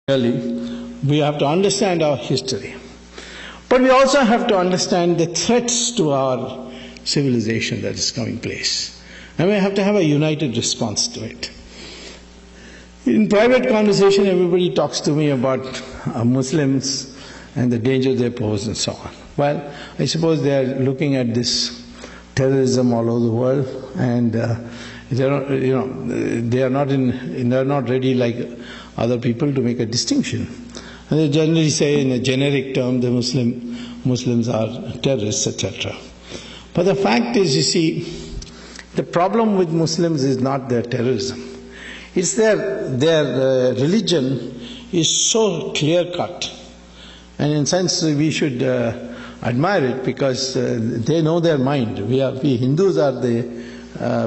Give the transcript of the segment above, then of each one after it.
Really, we have to understand our history. But we also have to understand the threats to our civilization that is coming place. And we have to have a united response to it. In private conversation, everybody talks to me about Muslims and the danger they pose and so on. Well, I suppose they are looking at this terrorism all over the world, and they are not ready like other people to make a distinction. And they generally say in a generic term the Muslims are terrorists, etc. But the fact is, you see, the problem with Muslims is not their terrorism. It's their religion is so clear-cut. And in a sense we should admire it because they know their mind. We Hindus are the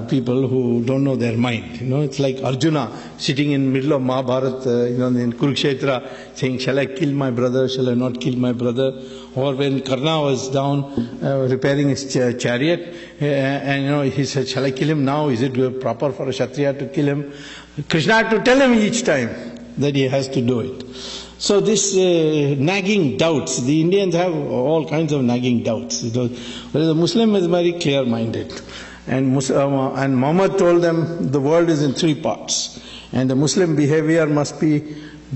people who don't know their mind. It's like Arjuna sitting in the middle of Mahabharata, in Kurukshetra, saying, "Shall I kill my brother? Shall I not kill my brother?" Or when Karna was down repairing his chariot, and he said, "Shall I kill him now? Is it proper for a Kshatriya to kill him?" Krishna had to tell him each time that he has to do it. So this nagging doubts, the Indians have all kinds of nagging doubts. Whereas the Muslim is very clear-minded. And Muhammad told them the world is in three parts. And the Muslim behavior must be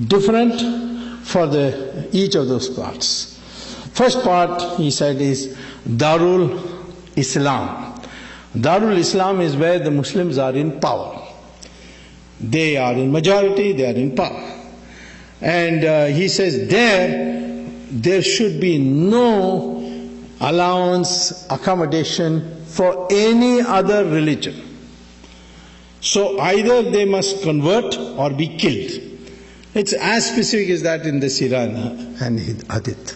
different for each of those parts. First part, he said, is Darul Islam. Darul Islam is where the Muslims are in power. They are in majority, they are in power. And he says there should be no allowance, accommodation for any other religion. So either they must convert or be killed. It's as specific as that in the Sirah and Hadith.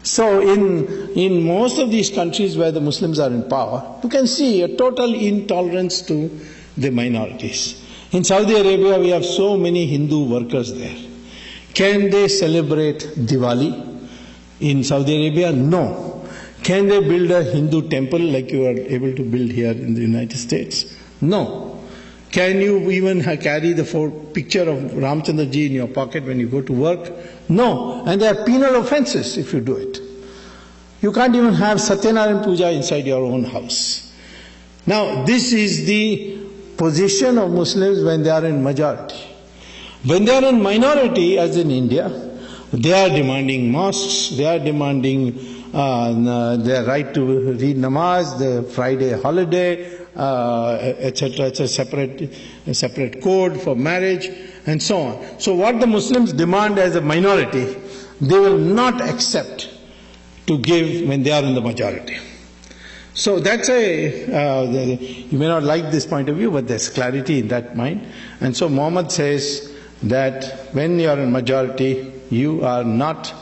So in most of these countries where the Muslims are in power, you can see a total intolerance to the minorities. In Saudi Arabia, we have so many Hindu workers there. Can they celebrate Diwali in Saudi Arabia? No. Can they build a Hindu temple like you are able to build here in the United States? No. Can you even carry the picture of Ramchandra ji in your pocket when you go to work? No. And there are penal offenses if you do it. You can't even have Satyanarayan Puja inside your own house. Now, this is the position of Muslims when they are in majority. When they are in minority, as in India, they are demanding mosques, they are demanding their right to read namaz, the Friday holiday, etc. It's a separate code for marriage, and so on. So what the Muslims demand as a minority, they will not accept to give when they are in the majority. So that's you may not like this point of view, but there's clarity in that mind. And so Muhammad says that when you are in majority, you are not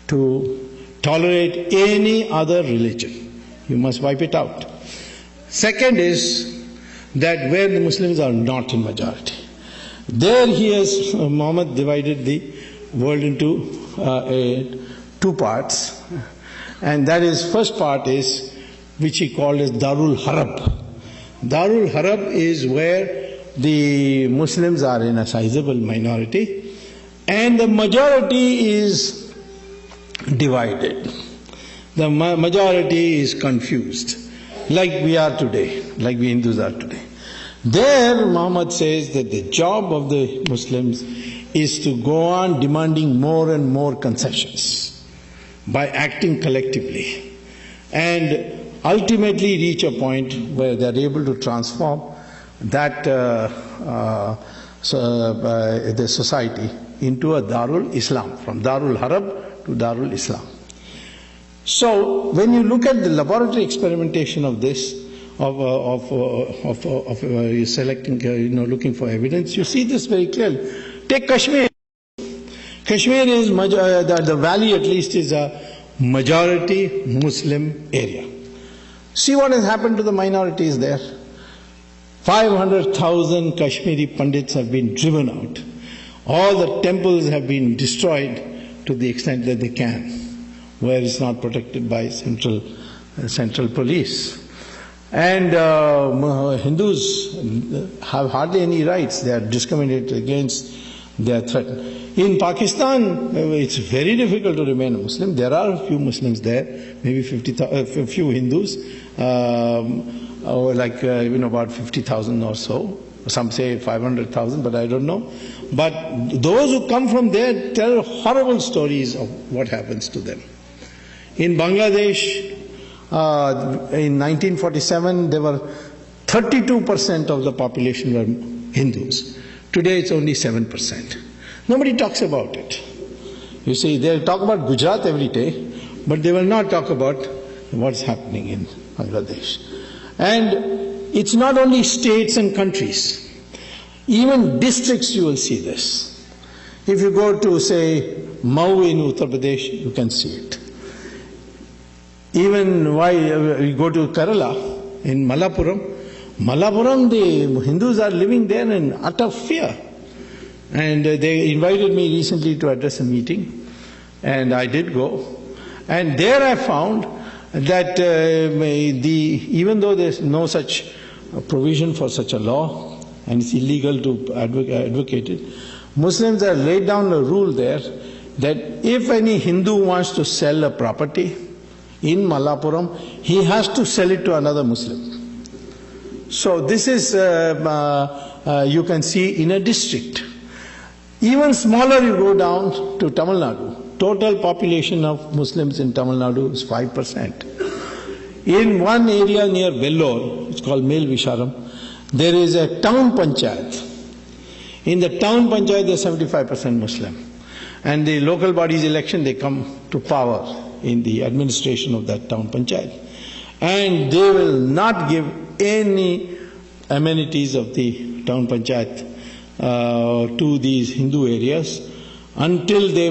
to tolerate any other religion. You must wipe it out. Second is that where the Muslims are not in majority, there Muhammad divided the world into two parts. And that is, first part is, which he called as Darul Harab. Darul Harab is where the Muslims are in a sizable minority and the majority is divided. The majority is confused, like we are today, like we Hindus are today. There Muhammad says that the job of the Muslims is to go on demanding more and more concessions by acting collectively and ultimately reach a point where they are able to transform that the society into a Darul Islam, from Darul Harab to Darul Islam. So when you look at the laboratory experimentation of this, selecting, looking for evidence, you see this very clearly. Take Kashmir. Kashmir is, the valley at least is a majority Muslim area. See what has happened to the minorities there. 500,000 Kashmiri Pandits have been driven out. All the temples have been destroyed to the extent that they can, where it's not protected by central police. And Hindus have hardly any rights. They are discriminated against They are threatened. In Pakistan, it's very difficult to remain a Muslim. There are a few Muslims there, maybe a few Hindus, or like about 50,000 or so. Some say 500,000, but I don't know. But those who come from there tell horrible stories of what happens to them. In Bangladesh, in 1947, there were 32% of the population were Hindus. Today it's only 7%. Nobody talks about it. You see, they'll talk about Gujarat every day, but they will not talk about what's happening in Bangladesh. And it's not only states and countries. Even districts you will see this. If you go to, say, Mau in Uttar Pradesh, you can see it. Even why we go to Kerala, in Malappuram, the Hindus are living there in utter fear. And they invited me recently to address a meeting, and I did go. And there I found that even though there's no such provision for such a law, and it's illegal to advocate it, Muslims have laid down a rule there that if any Hindu wants to sell a property in Malappuram, he has to sell it to another Muslim. So this is, you can see in a district. Even smaller you go down to Tamil Nadu. Total population of Muslims in Tamil Nadu is 5%. In one area near Vellore, it's called Mel Visharam, there is a town panchayat. In the town panchayat, there is 75% Muslim. And the local body's election, they come to power in the administration of that town panchayat. And they will not give any amenities of the town panchayat to these Hindu areas until they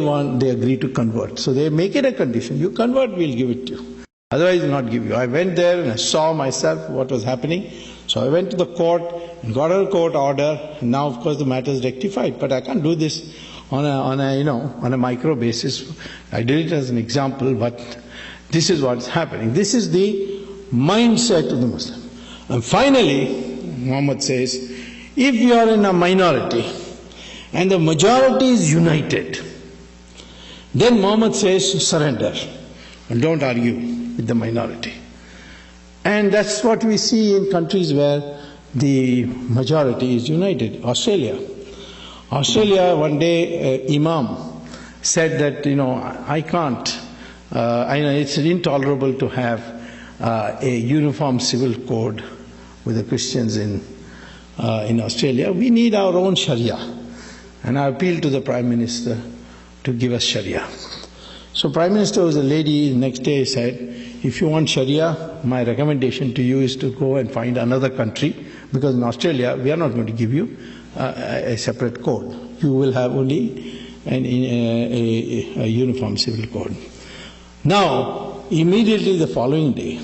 agree to convert. So they make it a condition. You convert, we'll give it to you. Otherwise, we'll not give you. I went there and I saw myself what was happening. So I went to the court and got a court order. And now, of course, the matter is rectified. But I can't do this on a micro basis. I did it as an example, but this is what's happening. This is the mindset of the Muslim. And finally, Muhammad says, if you are in a minority and the majority is united, then Muhammad says, surrender and don't argue with the minority. And that's what we see in countries where the majority is united. Australia, one day, Imam said that, I can't, it's intolerable to have a uniform civil code with the Christians in Australia. We need our own Sharia. And I appealed to the Prime Minister to give us Sharia. So Prime Minister was a lady, the next day said, if you want Sharia, my recommendation to you is to go and find another country, because in Australia, we are not going to give you a separate code. You will have only a uniform civil code. Now, immediately the following day,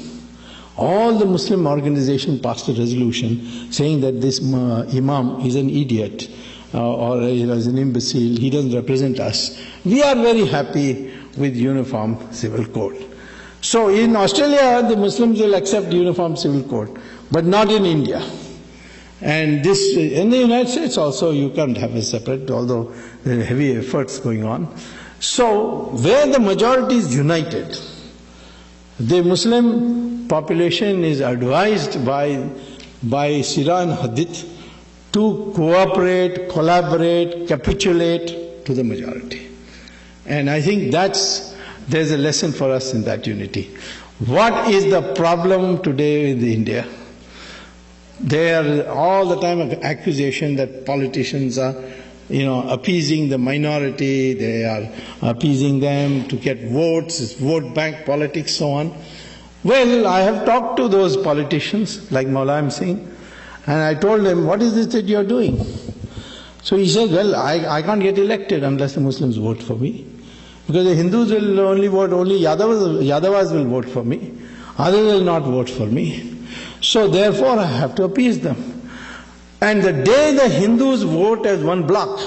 all the Muslim organizations passed a resolution saying that this Imam is an idiot or is an imbecile, he doesn't represent us. We are very happy with uniform civil code. So in Australia, the Muslims will accept uniform civil code, but not in India. And this, in the United States also, you can't have a separate, although there are heavy efforts going on. So where the majority is united, the Muslim population is advised by Sirah and Hadith to cooperate, collaborate, capitulate to the majority. And I think there's a lesson for us in that unity. What is the problem today in India? There are all the time an accusation that politicians are, appeasing the minority, they are appeasing them to get votes, it's vote bank politics, so on. Well, I have talked to those politicians, like Maulam Singh, and I told them, what is this that you are doing? So he said, well, I can't get elected unless the Muslims vote for me. Because the Hindus will only vote, only Yadavas will vote for me. Others will not vote for me. So therefore I have to appease them. And the day the Hindus vote as one block,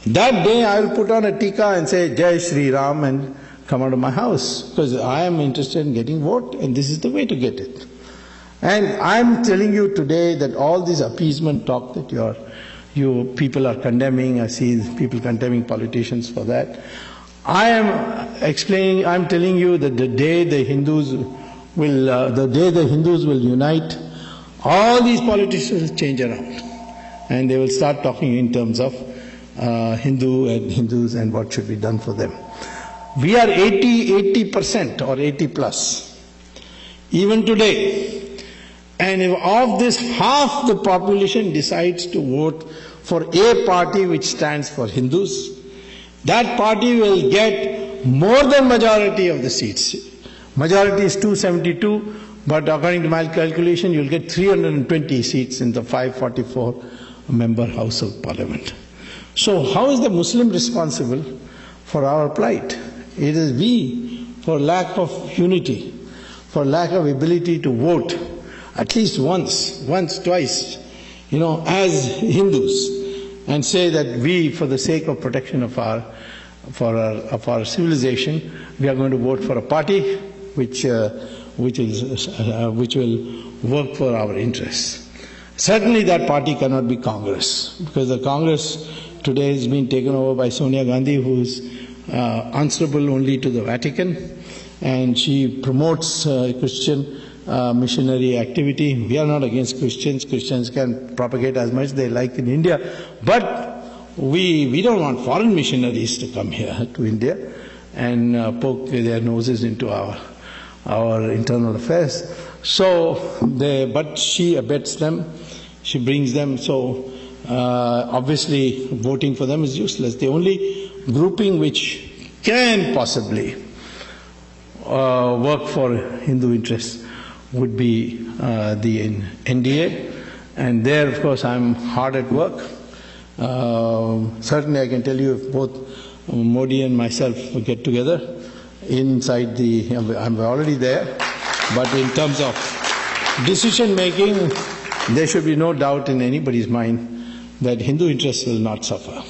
that day I will put on a tika and say, Jai Shri Ram, and come out of my house. Because I am interested in getting vote, and this is the way to get it. And I am telling you today that all this appeasement talk that you are You people are condemning, I see people condemning politicians for that. I am telling you that the day the Hindus will unite, all these politicians change around. And they will start talking in terms of Hindus and what should be done for them. We are 80% or 80 plus. Even today. And if of this half the population decides to vote for a party which stands for Hindus, that party will get more than majority of the seats. Majority is 272, but according to my calculation, you'll get 320 seats in the 544 member House of Parliament. So how is the Muslim responsible for our plight? It is we, for lack of unity, for lack of ability to vote, at least once, twice, as Hindus, and say that we, for the sake of protection of our civilization, we are going to vote for a party which will work for our interests. Certainly that party cannot be Congress, because the Congress today has been taken over by Sonia Gandhi, who is answerable only to the Vatican, and she promotes Christian missionary activity. We are not against Christians. Christians can propagate as much they like in India, but we don't want foreign missionaries to come here to India and poke their noses into our internal affairs. But she abets them, she brings them, so obviously voting for them is useless. The only grouping which can possibly work for Hindu interests would be the NDA, and there of course I'm hard at work. Certainly I can tell you, if both Modi and myself get together inside I'm already there, but in terms of decision making, there should be no doubt in anybody's mind that Hindu interests will not suffer.